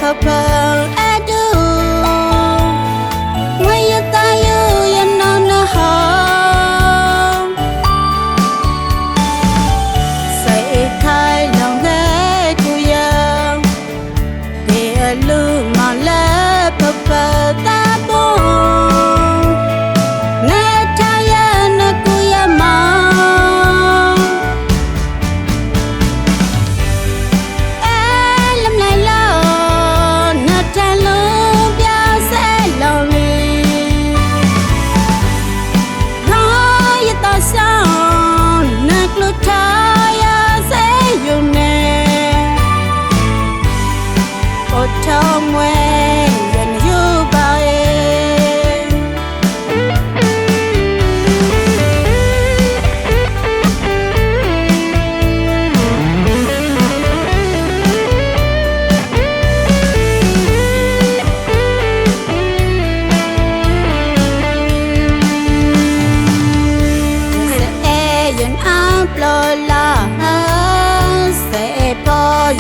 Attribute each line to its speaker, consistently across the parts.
Speaker 1: purple adu when you tie you know no home say khai long hai ku ya de lu ma la purple ta bo na ta ya na ku ya ma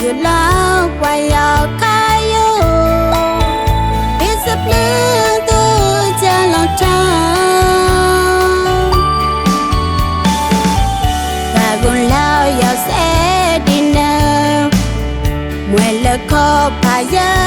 Speaker 1: you love why you kayo discipline to jalo chang ta gon lao ya se dinner mwe le ko pa ya